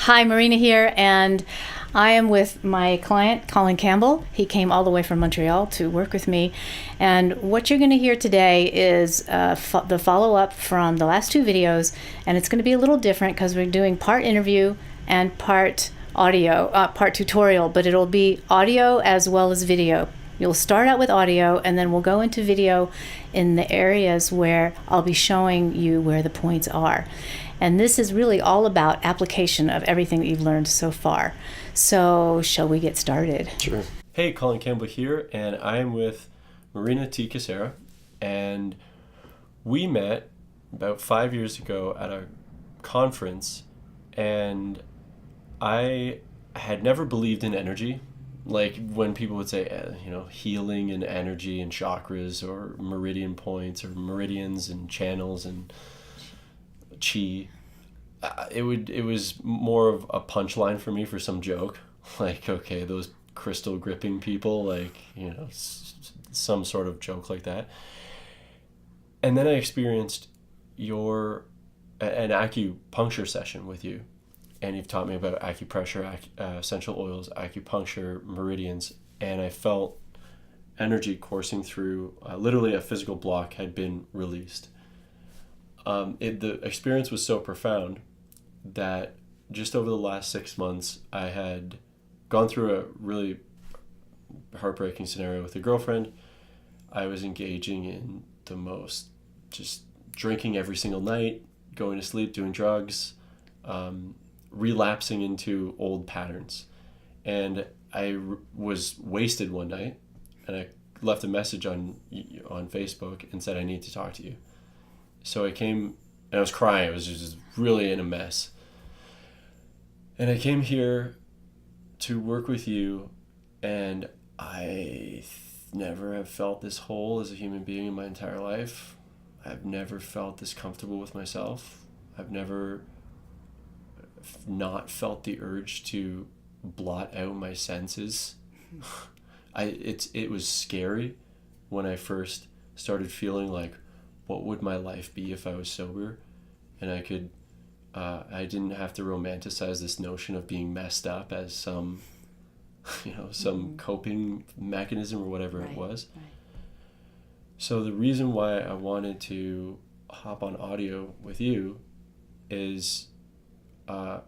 Hi, Marina here, and I am with my client, Colin Campbell. He came all the way from Montreal to work with me, and what you're going to hear today is the follow-up from the last two videos, and it's going to be a little different because we're doing part interview and part audio, part tutorial, but it'll be audio as well as video. You'll start out with audio, and then we'll go into video in the areas where I'll be showing you where the points are. And this is really all about application of everything that you've learned so far. So, shall we get started? Sure. Hey, Colin Campbell here, and I am with Marina Ty-Kisera, and we met about 5 years ago at a conference, and I had never believed in energy. Like when people would say, healing and energy and chakras or meridian points or meridians and channels and chi, it was more of a punchline for me for some joke. Like, okay, those crystal gripping people, some sort of joke like that. And then I experienced an acupuncture session with you. And you've taught me about acupressure, essential oils, acupuncture, meridians, and I felt energy coursing through. Literally, a physical block had been released. The experience was so profound that just over the last 6 months, I had gone through a really heartbreaking scenario with a girlfriend. I was engaging in the most, just drinking every single night, going to sleep, doing drugs, relapsing into old patterns. And I was wasted one night, and I left a message on Facebook and said, I need to talk to you. So I came, and I was crying. I was just really in a mess. And I came here to work with you, and I never have felt this whole as a human being in my entire life. I've never felt this comfortable with myself. I've never not felt the urge to blot out my senses. It was scary when I first started feeling like, what would my life be if I was sober? And I didn't have to romanticize this notion of being messed up as some coping mechanism or whatever it was. Right. So the reason why I wanted to hop on audio with you is I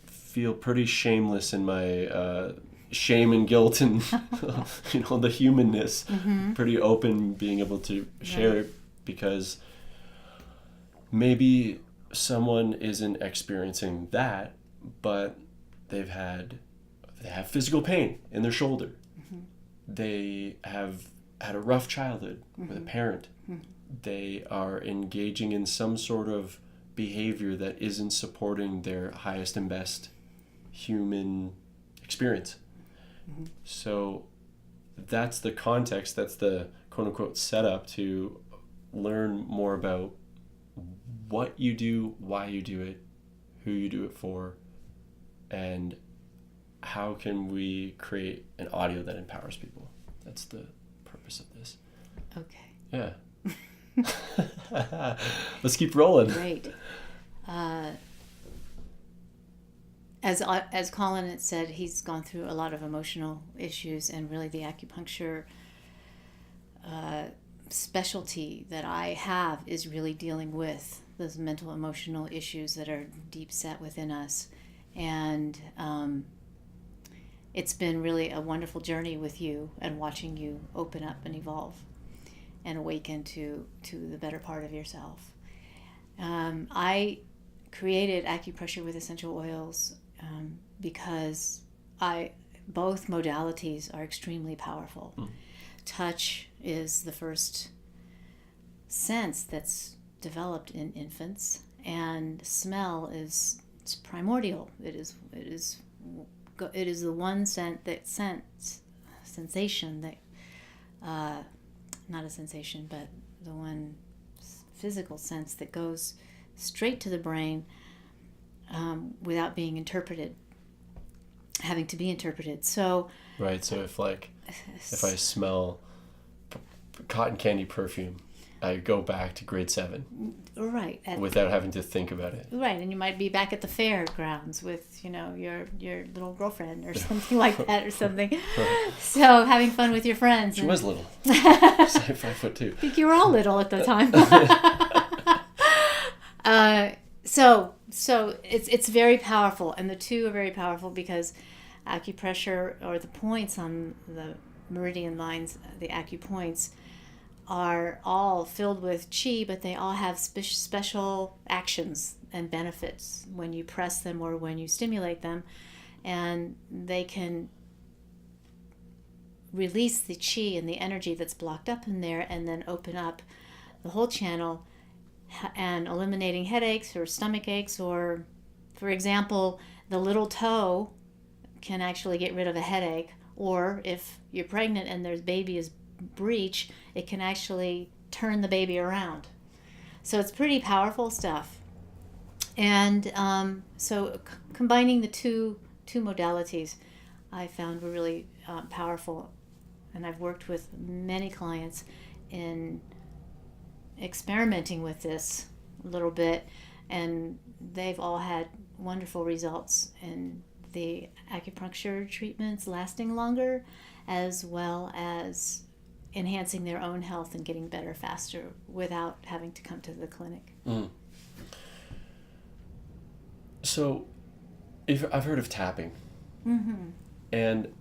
feel pretty shameless in my shame and guilt and the humanness. Mm-hmm. Pretty open, being able to share it, because maybe someone isn't experiencing that, but they have physical pain in their shoulder. Mm-hmm. They have had a rough childhood with a parent. Mm-hmm. They are engaging in some sort of behavior that isn't supporting their highest and best human experience. Mm-hmm. So that's the context, that's the quote-unquote setup to learn more about what you do, why you do it, who you do it for, and how can we create an audio that empowers people. That's the purpose of this. Okay. Yeah. Let's keep rolling. Great. As Colin had said, he's gone through a lot of emotional issues, and really the acupuncture specialty that I have is really dealing with those mental, emotional issues that are deep set within us. And it's been really a wonderful journey with you and watching you open up and evolve and awaken to the better part of yourself. I created acupressure with essential oils because both modalities are extremely powerful. Mm. Touch is the first sense that's developed in infants, and smell is primordial. It is the one sensation that not a sensation, but the one physical sense that goes straight to the brain without being interpreted, having to be interpreted. So right. So if I smell cotton candy perfume, I go back to grade 7 Right. without having to think about it. Right, and you might be back at the fairgrounds with, your little girlfriend or something like that or something. So having fun with your friends. She was little. She's like 5'2". I think you were all little at the time. So it's very powerful, and the two are very powerful because acupressure, or the points on the meridian lines, the acupoints, are all filled with chi, but they all have special actions and benefits when you press them or when you stimulate them, and they can release the chi and the energy that's blocked up in there and then open up the whole channel and eliminating headaches or stomach aches, or, for example, the little toe can actually get rid of a headache, or if you're pregnant and there's baby is breech, it can actually turn the baby around. So it's pretty powerful stuff. And combining the two modalities I found were really powerful, and I've worked with many clients in experimenting with this a little bit, and they've all had wonderful results in the acupuncture treatments lasting longer, as well as enhancing their own health and getting better faster without having to come to the clinic. So, if I've heard of tapping, and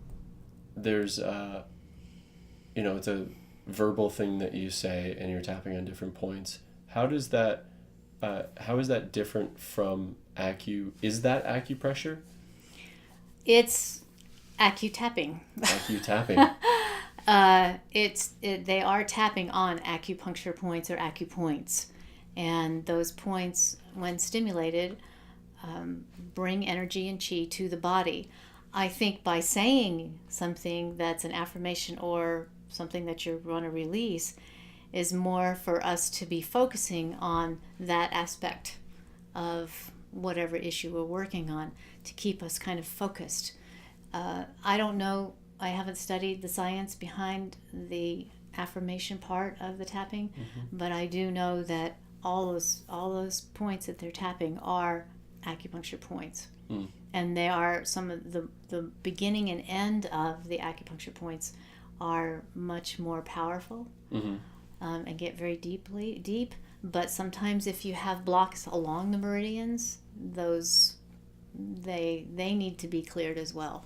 there's it's a verbal thing that you say, and you're tapping on different points. How is that different from is that acupressure? It's acutapping. Acutapping. They are tapping on acupuncture points or acupoints, and those points, when stimulated, bring energy and chi to the body. I think by saying something that's an affirmation or something that you're going to release is more for us to be focusing on that aspect of whatever issue we're working on, to keep us kind of focused. I don't know, I haven't studied the science behind the affirmation part of the tapping, but I do know that all those points that they're tapping are acupuncture points. And they are some of the beginning and end of the acupuncture points are much more powerful, and get very deep. But sometimes if you have blocks along the meridians, those they need to be cleared as well.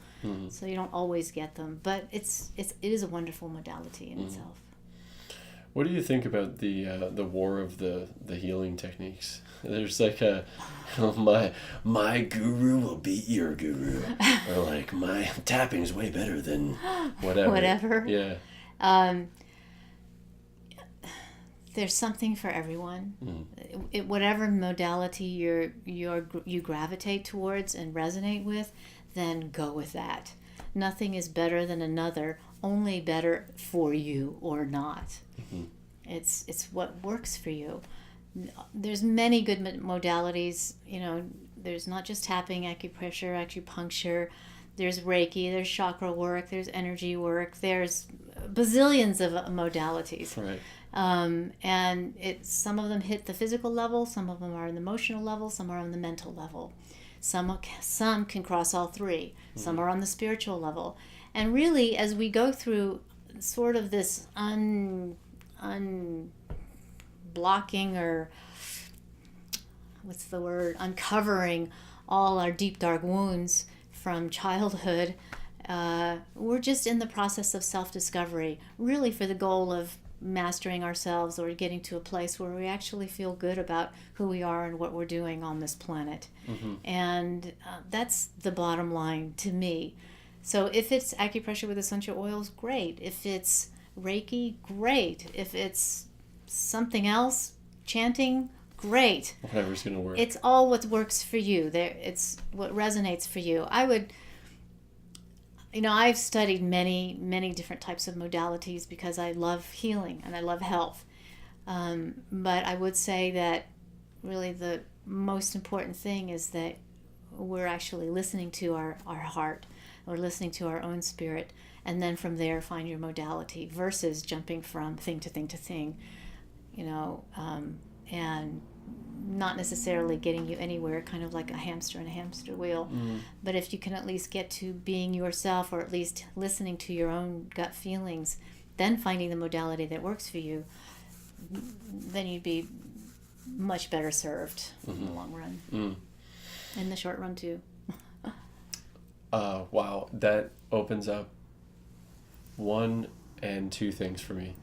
So you don't always get them, but it is a wonderful modality in itself. What do you think about the war of the healing techniques? There's like my guru will beat your guru, or like my tapping's way better than whatever. Yeah. There's something for everyone. Whatever modality you gravitate towards and resonate with, then go with that. Nothing is better than another, only better for you or not. It's what works for you. There's many good modalities. There's not just tapping, acupressure, acupuncture. There's Reiki, there's chakra work, there's energy work, there's bazillions of modalities. Right. And some of them hit the physical level, some of them are on the emotional level, some are on the mental level. Some can cross all three. Some are on the spiritual level. And really, as we go through sort of this unblocking, or uncovering all our deep dark wounds from childhood, we're just in the process of self-discovery, really for the goal of mastering ourselves or getting to a place where we actually feel good about who we are and what we're doing on this planet. And that's the bottom line to me. So if it's acupressure with essential oils, great. If it's Reiki, great. If it's something else, chanting, great. Whatever's going to work. It's all what works for you. It's what resonates for you. I've studied many, many different types of modalities because I love healing and I love health. But I would say that really the most important thing is that we're actually listening to our heart, or listening to our own spirit, and then from there find your modality versus jumping from thing to thing to thing. and not necessarily getting you anywhere, kind of like a hamster in a hamster wheel. But if you can at least get to being yourself, or at least listening to your own gut feelings, then finding the modality that works for you, then you'd be much better served in the long run. In the short run too. Wow, that opens up one and two things for me.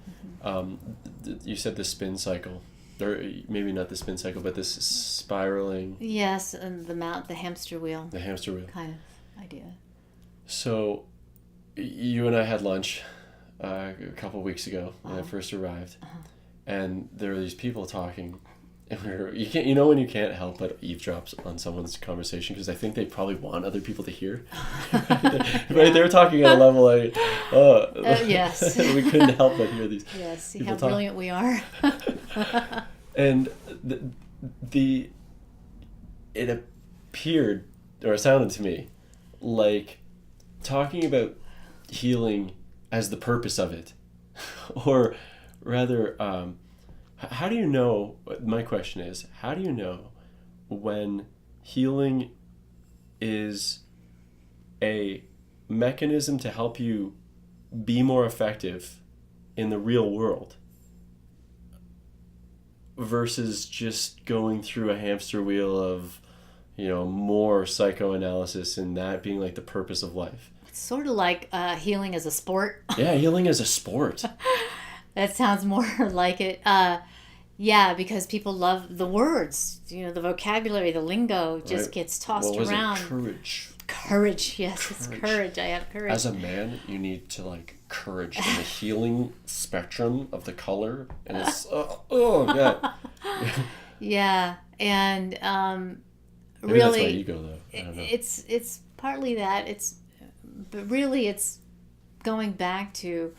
You said the spin cycle, or maybe not the spin cycle, but this spiraling. Yes, and the hamster wheel. The hamster wheel kind of idea. So, you and I had lunch a couple weeks ago when I first arrived, and there were these people talking. And you know when you can't help but eavesdrop on someone's conversation, because I think they probably want other people to hear. Right? They were talking at a level like, yes. We couldn't help but hear these. Yes, see people how talk. brilliant we are. And it appeared, or it sounded to me, like talking about healing as the purpose of it, or rather, how do you know, my question is, how do you know when healing is a mechanism to help you be more effective in the real world versus just going through a hamster wheel of, more psychoanalysis and that being like the purpose of life? It's sort of like healing as a sport. Yeah, healing as a sport. That sounds more like it. Yeah, because people love the words, the vocabulary, the lingo just gets tossed around. Courage. Courage, yes, it's courage. I have courage. As a man, you need to courage in the healing spectrum of the color, and it's yeah. Yeah, and Maybe really, that's my ego, though. I don't know. It's partly that. But really, it's going back to,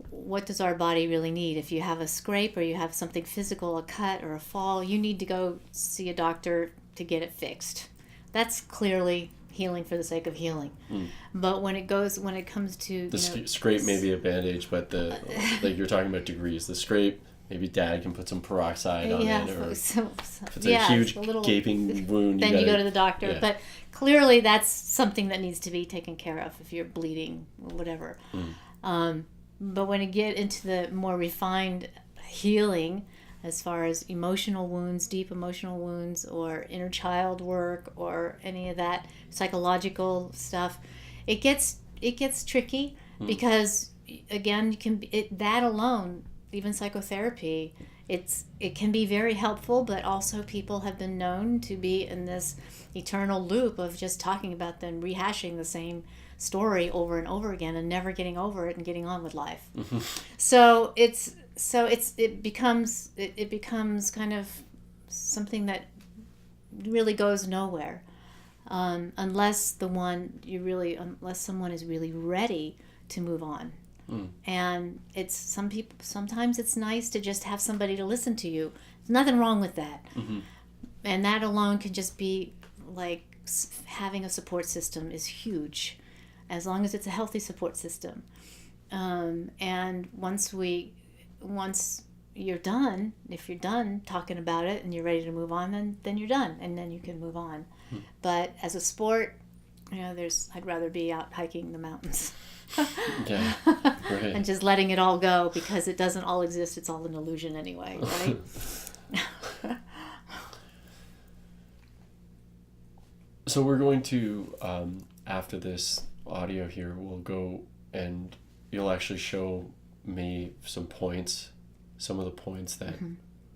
what does our body really need? If you have a scrape or you have something physical, a cut or a fall, you need to go see a doctor to get it fixed. That's clearly healing for the sake of healing. But when it comes to the scrape, maybe a bandage, but like you're talking about degrees. The scrape, maybe Dad can put some peroxide on it, or if it's a huge gaping wound, then you go to the doctor. Yeah. But clearly, that's something that needs to be taken care of if you're bleeding or whatever. But when you get into the more refined healing, as far as emotional wounds, deep emotional wounds, or inner child work, or any of that psychological stuff, it gets tricky because, again, that alone, even psychotherapy, it can be very helpful, but also people have been known to be in this eternal loop of just talking about them, rehashing the same story over and over again and never getting over it and getting on with life. So it becomes kind of something that really goes nowhere, unless someone is really ready to move on. And sometimes it's nice to just have somebody to listen to you. There's nothing wrong with that. And that alone can just be like, having a support system is huge, as long as it's a healthy support system. And once you're done, if you're done talking about it and you're ready to move on, then you're done, and then you can move on. But as a sport, I'd rather be out hiking the mountains. Yeah, right. And just letting it all go, because it doesn't all exist. It's all an illusion anyway, right? So we're going to, after this audio here, we'll go and you'll actually show me some of the points that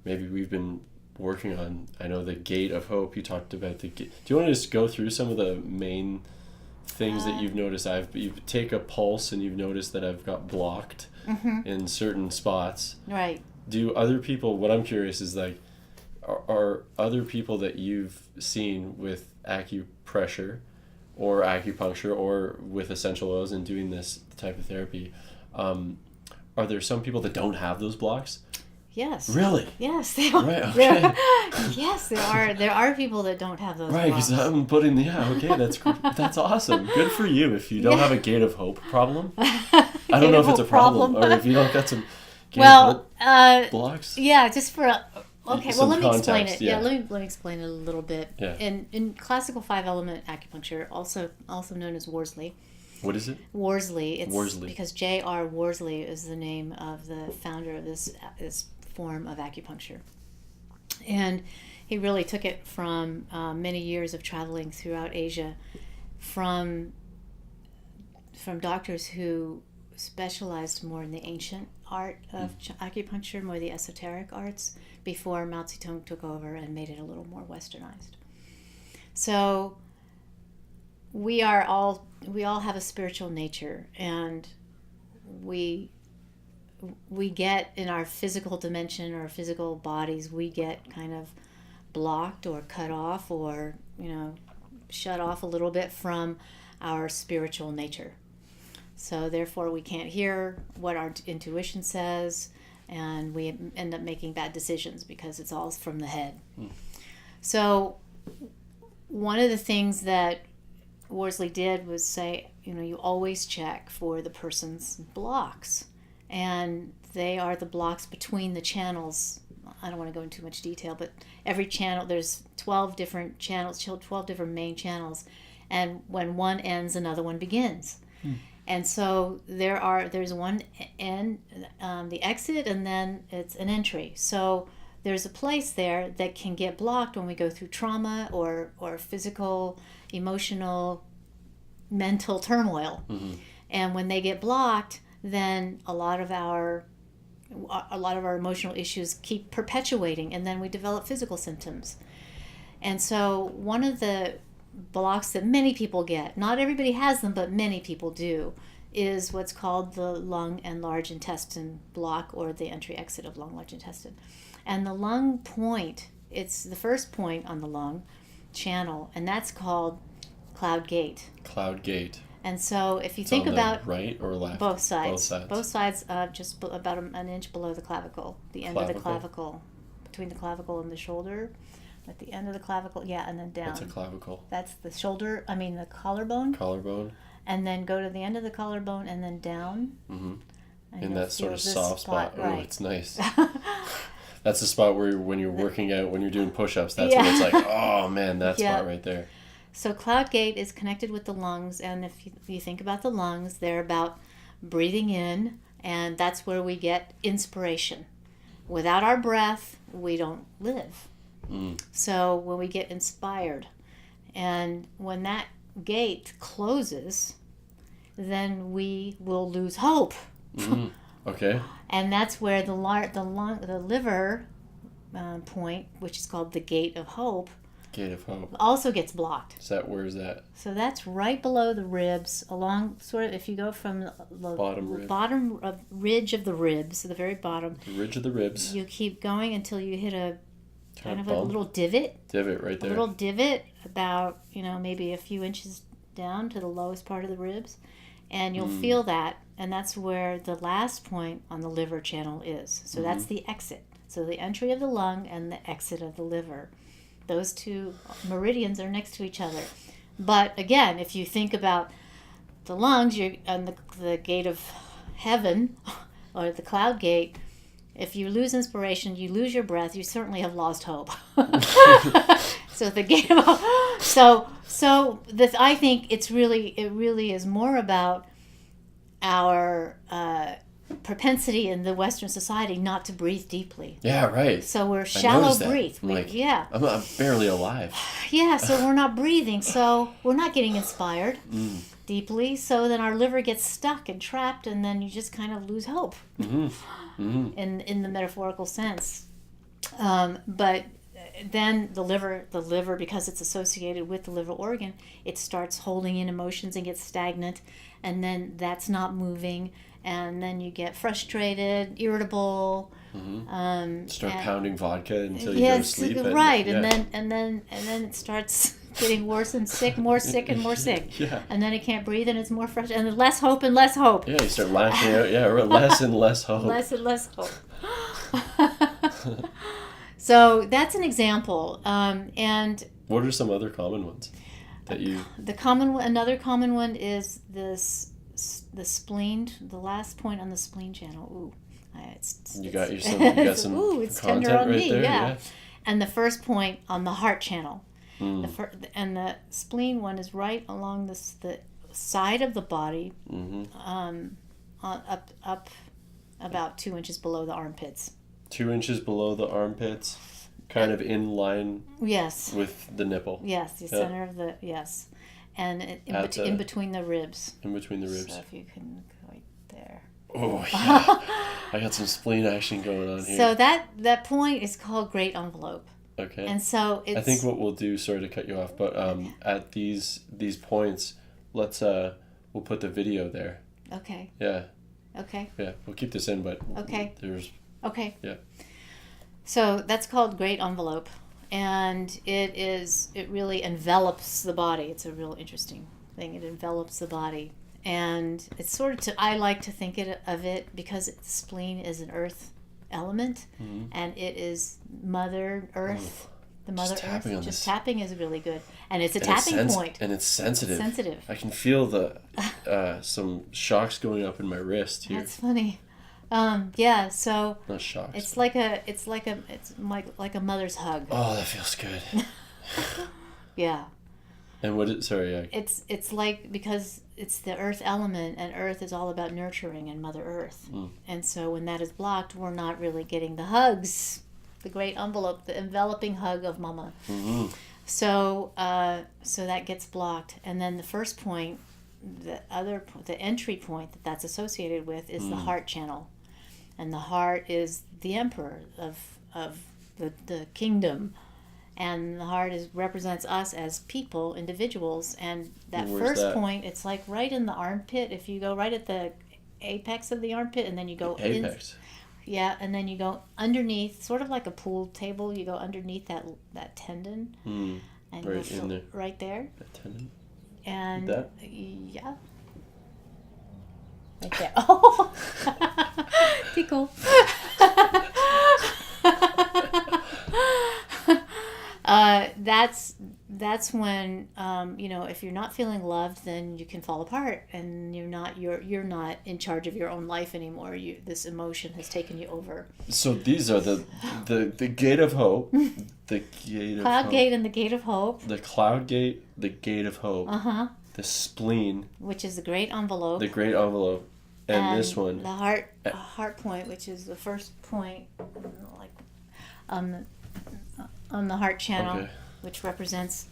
maybe we've been working on. I know the gate of hope, you talked about the gate. Do you want to just go through some of the main things that you've noticed? You take a pulse and you've noticed that I've got blocked in certain spots. Right. Do other people, what I'm curious is are other people that you've seen with acupressure or acupuncture or with essential oils and doing this type of therapy, are there some people that don't have those blocks? Yes. Really? Yes, they are. Right, okay. Yes, there are. There are people that don't have those Right, because blocks. I'm putting that's awesome. Good for you. If you don't have a gate of hope problem, I don't know if it's a problem, or if you don't got some, Well, blocks? yeah, just for okay. Well, Some let me explain context, it. Yeah, yeah. let me explain it a little bit. Yeah. In classical 5-element acupuncture, also known as Worsley. What is it? Worsley. It's Worsley. because J.R. Worsley is the name of the founder of this form of acupuncture, and he really took it from many years of traveling throughout Asia, from doctors who specialized more in the ancient art of acupuncture, more the esoteric arts, before Mao Zedong took over and made it a little more westernized. So we all have a spiritual nature, and we get in our physical dimension or physical bodies, we get kind of blocked or cut off or shut off a little bit from our spiritual nature. So therefore we can't hear what our intuition says, and we end up making bad decisions because it's all from the head. So one of the things that Worsley did was say, you always check for the person's blocks, and they are the blocks between the channels. I don't want to go into too much detail, but every channel, there's 12 different channels, 12 different main channels, and when one ends, another one begins. And so there's one end, the exit, and then it's an entry. So there's a place there that can get blocked when we go through trauma or physical, emotional, mental turmoil. And when they get blocked, then a lot of our emotional issues keep perpetuating, and then we develop physical symptoms. And so one of the blocks that many people get, not everybody has them, but many people do, is what's called the lung and large intestine block, or the entry-exit of lung, large intestine. And the lung point, it's the first point on the lung channel, and that's called cloud gate. Cloud gate. And so if you It's think on about the right or left? both sides, Both sides. Just about an inch below the clavicle, the end of the clavicle, between the clavicle and the shoulder, at the end of the clavicle, and then down. What's a clavicle? That's the shoulder, the collarbone. Collarbone. And then go to the end of the collarbone and then down. In that sort of soft spot. Right. Oh, it's nice. That's the spot where when you're working out, when you're doing push-ups, that's when it's like, oh man, that spot right there. So cloud gate is connected with the lungs, and if you think about the lungs, they're about breathing in, and that's where we get inspiration. Without our breath, we don't live. So when we get inspired, and when that gate closes, then we will lose hope. Okay. And that's where the liver point, which is called the gate of hope, Gate of hope. also gets blocked. Where is that? So that's right below the ribs, along sort of, if you go from the bottom ridge of the ribs, the very bottom. The ridge of the ribs. You keep going until you hit a kind of a bump. little divot. Divot right there. A little divot about, maybe a few inches down to the lowest part of the ribs. And you'll feel that. And that's where the last point on the liver channel is. So that's the exit. So the entry of the lung and the exit of the liver. Those two meridians are next to each other. But again, if you think about the lungs, you're on the gate of heaven, or the cloud gate. If you lose inspiration, you lose your breath, you certainly have lost hope. So the gate of hope. So I think it really is more about our propensity in the Western society not to breathe deeply. Yeah, right. So we're shallow breathe. I'm barely alive. Yeah, so we're not breathing, so we're not getting inspired deeply. So then our liver gets stuck and trapped, and then you just kind of lose hope in the metaphorical sense. But then the liver, because it's associated with the liver organ, it starts holding in emotions and gets stagnant, and then that's not moving. And then you get frustrated, irritable. Start pounding vodka until you go to sleep. Right, and then it starts getting worse and more sick and more sick. Yeah. And then it can't breathe, and it's more frustrated, and less hope and less hope. Yeah, you start lashing out. Yeah, less and less hope. Less and less hope. So that's an example. And what are some other common ones that you? Another common one is the spleen, the last point on the spleen channel. Ooh, You got some ooh, it's content tender on right me, there. yeah. And the first point on the heart channel. Mm. And the spleen one is right along the side of the body, up about 2 inches below the armpits. 2 inches below the armpits, kind of in line. Yes. With the nipple. Yes, the center of the and in between the ribs. In between the ribs. So if you can go right there. Oh yeah, I got some spleen action going on here. So that point is called great envelope. Okay. And so it's. I think what we'll do. Sorry to cut you off, but at these points, let's we'll put the video there. Okay. Yeah. Okay. Yeah, we'll keep this in, but okay. There's. Okay. Yeah. So that's called great envelope, and it really envelops the body. It's a real interesting thing. It envelops the body, and it's sort of I like to think of it because the spleen is an earth element, and it is Mother Earth. The Mother Earth. Just tapping is really good, and it's a tapping point. And it's sensitive. Sensitive. I can feel the some shocks going up in my wrist here. That's funny. Yeah. So. Not shocks. It's like a mother's hug. Oh, that feels good. Yeah. And what is sorry? It's like because it's the earth element, and earth is all about nurturing and Mother Earth, and so when that is blocked, we're not really getting the hugs, the great envelope, the enveloping hug of Mama. Mm-hmm. So that gets blocked, and then the first point, the entry point that's associated with is the heart channel, and the heart is the emperor of the kingdom. And the heart represents us as people, individuals. And that first point, it's like right in the armpit. If you go right at the apex of the armpit, and then you go apex. Yeah, and then you go underneath, sort of like a pool table. You go underneath that tendon, and right in there, right there. That tendon. And that? Yeah, right there. Oh, tickle. That's when if you're not feeling loved, then you can fall apart, and you're not in charge of your own life anymore. This emotion has taken you over. So these are the gate of hope, the gate of cloud hope. Gate and the gate of hope. The cloud gate, the gate of hope. The spleen, which is the great envelope. The great envelope, and this one, the heart point, which is the first point, like on the heart channel, which represents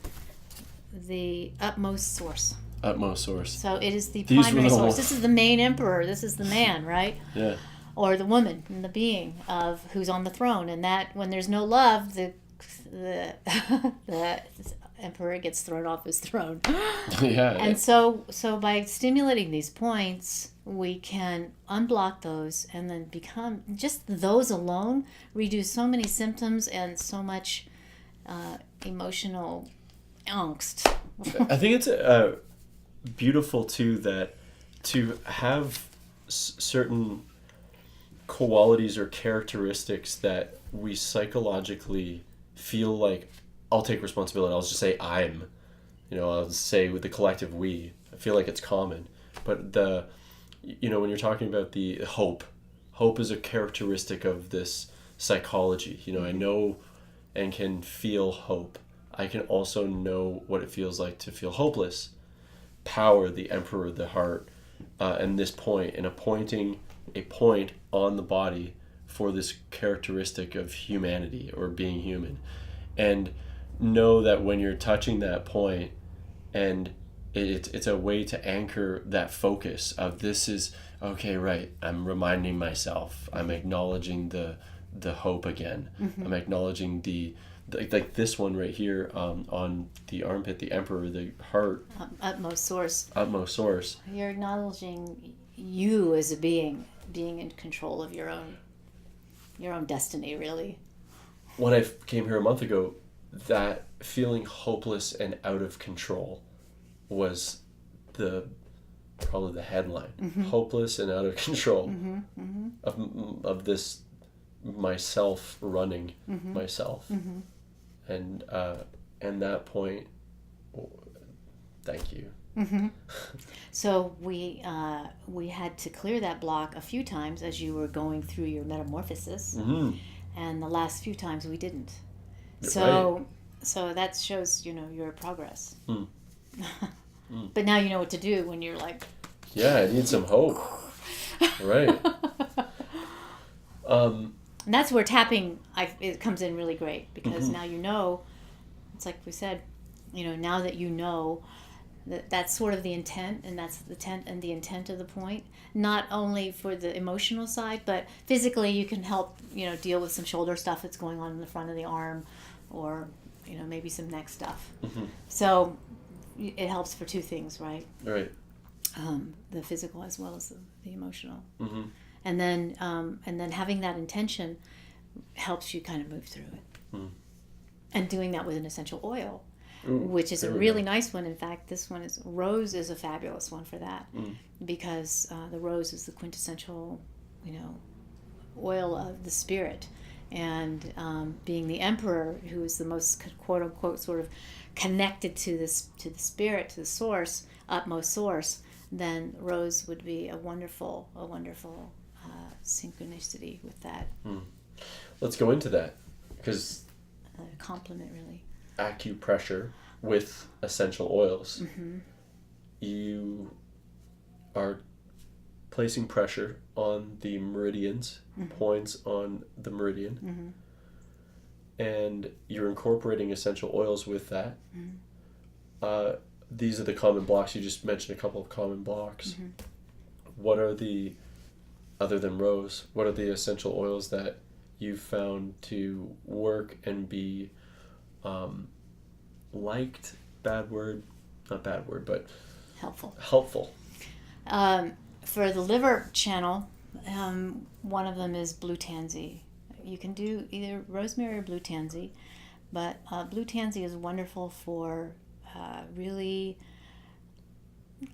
the utmost source. Utmost source. So it is the primary source. This is the main emperor. This is the man, right? Yeah. Or the woman, and the being of who's on the throne, and that when there's no love, the emperor gets thrown off his throne. Yeah. And so by stimulating these points, we can unblock those, and then become just those alone reduce so many symptoms and so much emotional angst. I think it's beautiful too that to have certain qualities or characteristics that we psychologically feel like, I'll take responsibility. I'll just say I'll say with the collective we. I feel like it's common, but when you're talking about the hope is a characteristic of this psychology. I know and can feel hope. I can also know what it feels like to feel hopeless. Power, the emperor, the heart, and this point, and appointing a point on the body for this characteristic of humanity or being human. And know that when you're touching that point, and it's a way to anchor that focus of this is, okay, right, I'm reminding myself, I'm acknowledging the hope again. I'm acknowledging like this one right here on the armpit, the emperor, the heart. Utmost source. You're acknowledging you as a being in control of your own destiny, really. When I came here a month ago, that feeling hopeless and out of control was probably the headline. Hopeless and out of control of this myself running myself. And that point, thank you. So we had to clear that block a few times as you were going through your metamorphosis, and the last few times we didn't. So so that shows your progress. But now you know what to do when you're like, yeah, I need some hope. Right. And that's where tapping it comes in really great, because now it's like we said, now that that's sort of the intent, and that's the intent of the point, not only for the emotional side, but physically you can help deal with some shoulder stuff that's going on in the front of the arm, or maybe some neck stuff. So it helps for two things, right? Right. The physical as well as the emotional. And then having that intention helps you kind of move through it. And doing that with an essential oil, which is a really nice one. In fact, this one rose is a fabulous one for that, because the rose is the quintessential, oil of the spirit, and being the emperor, who is the most quote unquote sort of connected to the spirit, to the source, utmost source, then rose would be a wonderful synchronicity with that. Let's go into that, because Compliment, really. Acupressure with essential oils. You are placing pressure on the meridians, points on the meridian, and you're incorporating essential oils with that. These are the common blocks. You just mentioned a couple of common blocks. What are other than rose, what are the essential oils that you've found to work and be liked? Not bad word, but helpful. For the liver channel, one of them is blue tansy. You can do either rosemary or blue tansy, but blue tansy is wonderful for really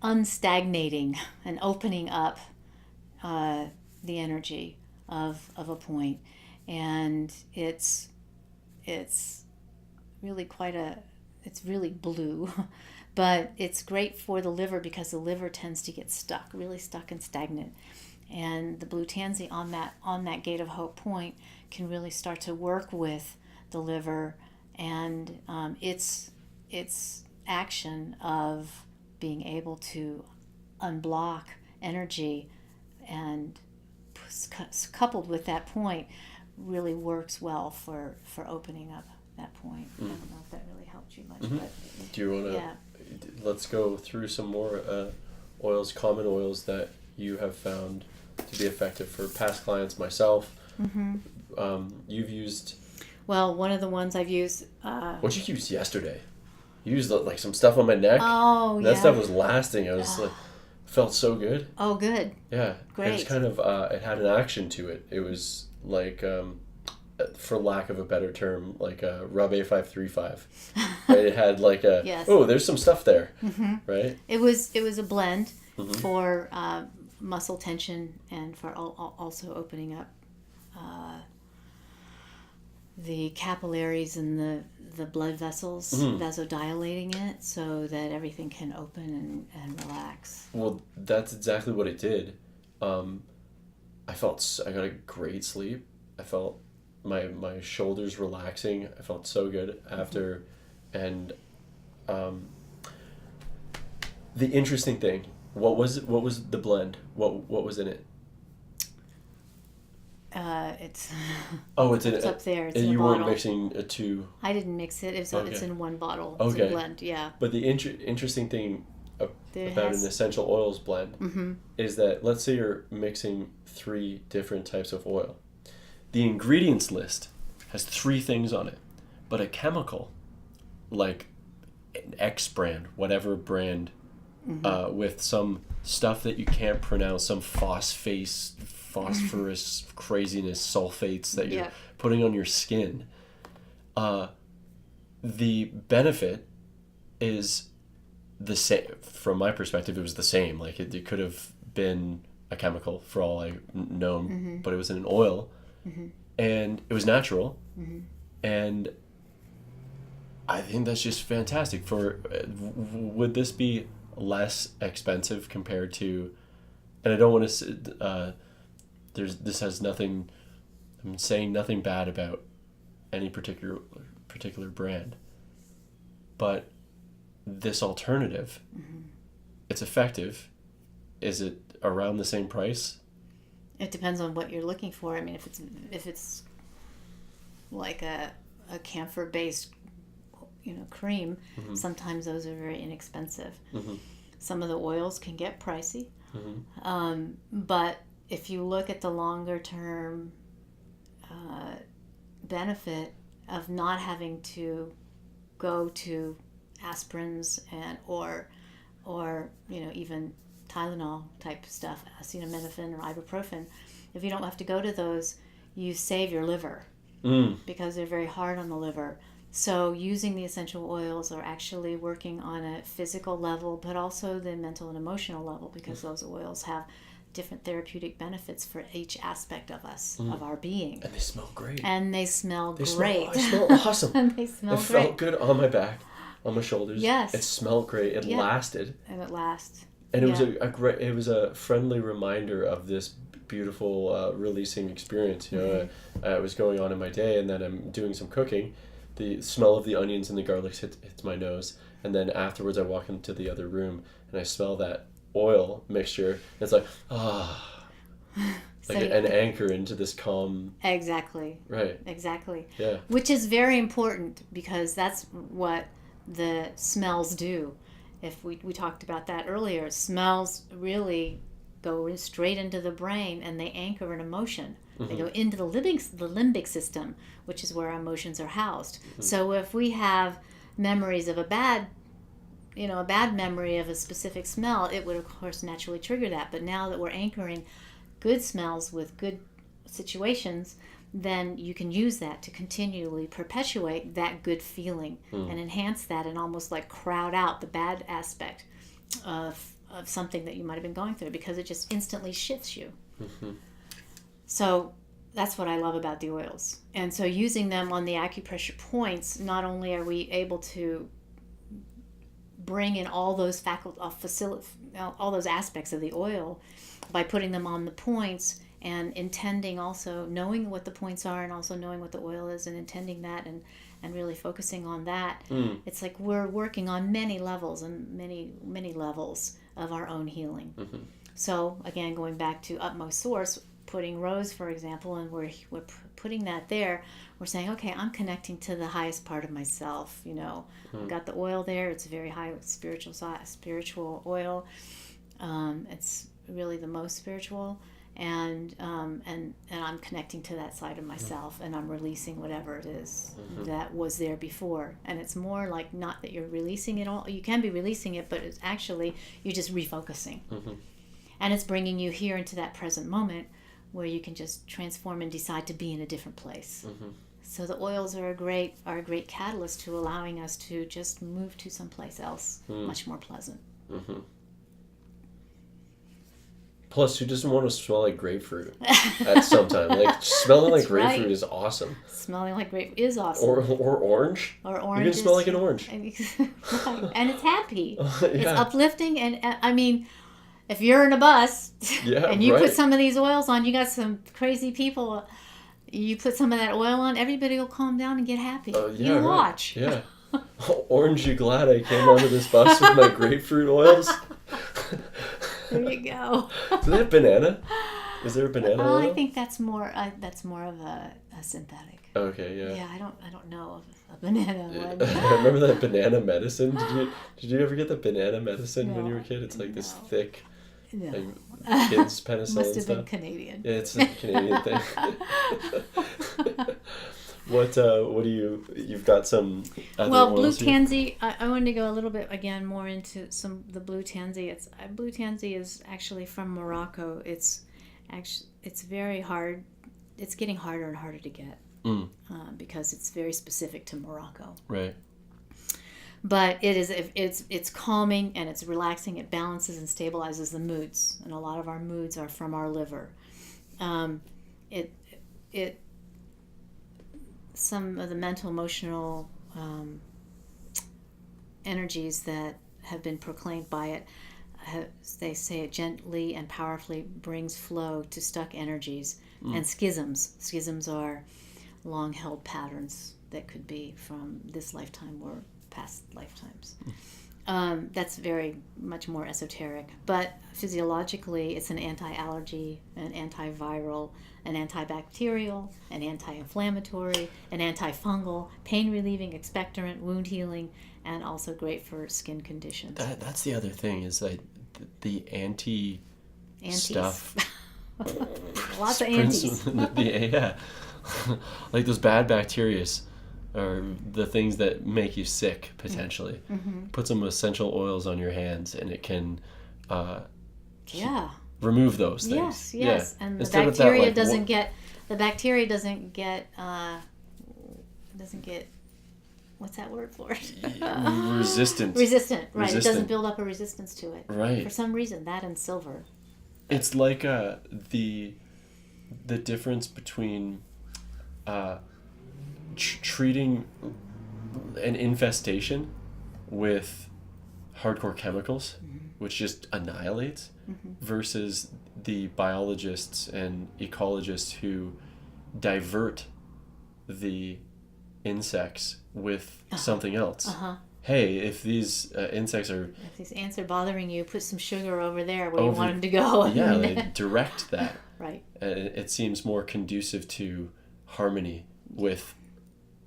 unstagnating and opening up the energy of a point. And it's really it's really blue, but it's great for the liver, because the liver tends to get really stuck and stagnant. And the blue tansy on that gate of hope point can really start to work with the liver, and its action of being able to unblock energy, and coupled with that point, really works well for opening up that point. I don't know if that really helped you much, but do you want to let's go through some more common oils that you have found to be effective for past clients, myself. You've used, well, one of the ones I've used, what you used yesterday. You used like some stuff on my neck. Oh, and that stuff was lasting. I was felt so good. Oh, good. Yeah. Great. It was kind of, it had an action to it. It was like, for lack of a better term, like a Rub A535. Right? It had like a, yes. Oh, there's some stuff there. Right? It was a blend for muscle tension, and for also opening up the capillaries and the blood vessels, vasodilating it so that everything can open and relax. Well, that's exactly what it did. I got a great sleep. I felt my shoulders relaxing. I felt so good after. And the interesting thing, what was the blend? What was in it? It's it's up there. It's in a you bottle. weren't mixing two. I didn't mix it. It's in one bottle. It's Okay. a blend, yeah. But the interesting thing about an essential oils blend is that, let's say you're mixing 3 different types of oil. The ingredients list has 3 things on it, but a chemical, like an X brand, whatever brand, with some stuff that you can't pronounce, some phosphorus craziness, sulfates that you're putting on your skin. The benefit is the same. From my perspective, it was the same. Like it could have been a chemical for all I known, but it was in an oil, and it was natural, and I think that's just fantastic. Would this be less expensive compared to, and I don't want to, this has nothing, I'm saying nothing bad about any particular brand, but this alternative, it's effective. Is it around the same price? It depends on what you're looking for. I mean, if it's like a camphor based, cream, sometimes those are very inexpensive. Some of the oils can get pricey, but if you look at the longer term benefit of not having to go to aspirins or even Tylenol type stuff, acetaminophen or ibuprofen, if you don't have to go to those, you save your liver because they're very hard on the liver. So using the essential oils are actually working on a physical level, but also the mental and emotional level, because those oils have different therapeutic benefits for each aspect of us, of our being. And they smell great. And they smell great. They smell awesome. And they smell great. It felt good on my back, on my shoulders. Yes. It smelled great. It lasted. And it lasts. And it was a friendly reminder of this beautiful releasing experience. I was going on in my day, and then I'm doing some cooking. The smell of the onions and the garlic hits my nose, and then afterwards I walk into the other room and I smell that oil mixture. And it's like like an anchor into this calm. Exactly. Right. Exactly. Yeah. Which is very important, because that's what the smells do. If we talked about that earlier, smells really go straight into the brain, and they anchor an emotion. They go into the limbic system, which is where our emotions are housed. So if we have memories of a bad memory of a specific smell, it would of course naturally trigger that. But now that we're anchoring good smells with good situations, then you can use that to continually perpetuate that good feeling and enhance that, and almost like crowd out the bad aspect of something that you might have been going through, because it just instantly shifts you. So that's what I love about the oils. And so using them on the acupressure points, not only are we able to bring in all those all those aspects of the oil by putting them on the points, and intending, also knowing what the points are, and also knowing what the oil is, and intending that, and really focusing on that. It's like we're working on many levels and many levels of our own healing. So again, going back to utmost source, putting rose, for example, and we're putting that there, we're saying, okay, I'm connecting to the highest part of myself. I've got the oil there. It's a very high spiritual oil. It's really the most spiritual, and I'm connecting to that side of myself, and I'm releasing whatever it is that was there before. And it's more like, not that you're releasing it all. You can be releasing it, but it's actually you're just refocusing, and it's bringing you here into that present moment, where you can just transform and decide to be in a different place. So the oils are a great catalyst to allowing us to just move to someplace else, much more pleasant. Plus, who doesn't want to smell like grapefruit at some time? Like, smelling like grapefruit is awesome. Smelling like grapefruit is awesome. Or orange. Or orange. You can smell like an orange. Right. And it's happy. It's uplifting, and I mean, if you're in a bus and you put some of these oils on, you got some crazy people, you put some of that oil on, everybody will calm down and get happy. You watch. Yeah. Orange, you glad I came onto this bus with my grapefruit oils? There you go. Do they have banana? Is there a banana oil? I think that's more of a synthetic. Okay, yeah. Yeah, I don't know of a banana one. Remember that banana medicine? Did you ever get the banana medicine when you were a kid? It's like this thick, like kids penicillin Must have stuff. been Canadian. Yeah, it's a Canadian thing. What do you've got some other blue oils here? tansy, I wanted to go a little bit again more into the blue tansy. Blue tansy is actually from Morocco. It's very hard. It's getting harder and harder to get because it's very specific to Morocco. Right. But it's calming, and it's relaxing. It balances and stabilizes the moods, and a lot of our moods are from our liver. Some of the mental, emotional energies that have been proclaimed by it, they say it gently and powerfully brings flow to stuck energies and schisms. Schisms are long-held patterns that could be from this lifetime or past lifetimes. That's very much more esoteric. But physiologically, it's an anti-allergy, an antiviral, an antibacterial, an anti-inflammatory, an antifungal, pain-relieving, expectorant, wound healing, and also great for skin conditions. That's the other thing, is that the anti stuff. Lots of antis. Yeah. Like those bad bacteria are the things that make you sick, potentially. Put some essential oils on your hands and it can remove those things. Yes. Yeah. And Instead the of that, bacteria like, doesn't get what's that word for it? Resistant. Right. It doesn't build up a resistance to it. Right. For some reason, that and silver. It's like the difference between treating an infestation with hardcore chemicals, which just annihilates, versus the biologists and ecologists who divert the insects with something else. Hey, if these insects are... If these ants are bothering you, put some sugar over there where you want them to go. Yeah, they direct that. Right. It seems more conducive to harmony with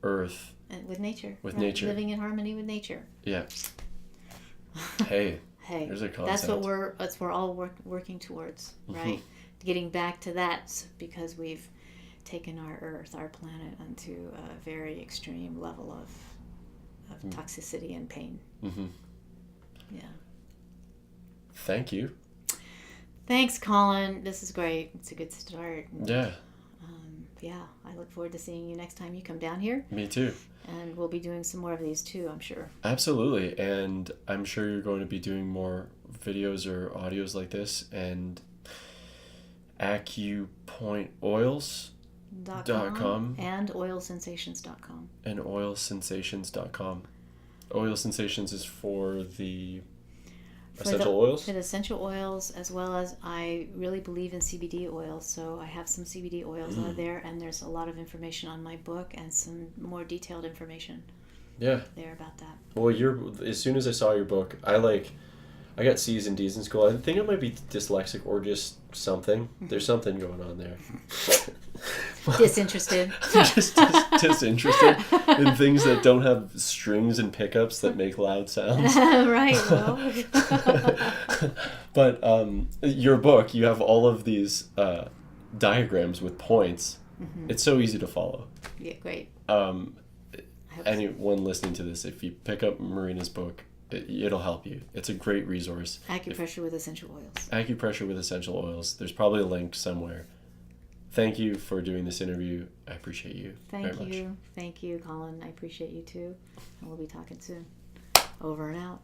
Earth. And with nature. With right? nature. Living in harmony with nature. Yeah. Hey, there's a concept. That's what we're all working towards, right? Getting back to that, because we've taken our Earth, our planet, onto a very extreme level of toxicity and pain. Yeah. Thank you. Thanks, Colin. This is great. It's a good start. Yeah. Yeah, I look forward to seeing you next time you come down here. Me too. And we'll be doing some more of these too, I'm sure. Absolutely. And I'm sure you're going to be doing more videos or audios like this. And acupointoils.com and oilsensations.com. And oilsensations.com. Oil Sensations is for the essential oils? For the essential oils, as well as I really believe in CBD oils. So I have some CBD oils out there, and there's a lot of information on my book and some more detailed information there about that. Well, as soon as I saw your book, I got C's and D's in school. I think I might be dyslexic or just something. There's something going on there. Disinterested. Just disinterested in things that don't have strings and pickups that make loud sounds. Right. Well. But your book, you have all of these diagrams with points. It's so easy to follow. Yeah, great. Anyone listening to this, if you pick up Marina's book, it'll help you. It's a great resource. Acupressure with essential oils. Acupressure with essential oils. There's probably a link somewhere. Thank you for doing this interview. I appreciate you very much. Thank you, Colin. I appreciate you too. And we'll be talking soon. Over and out.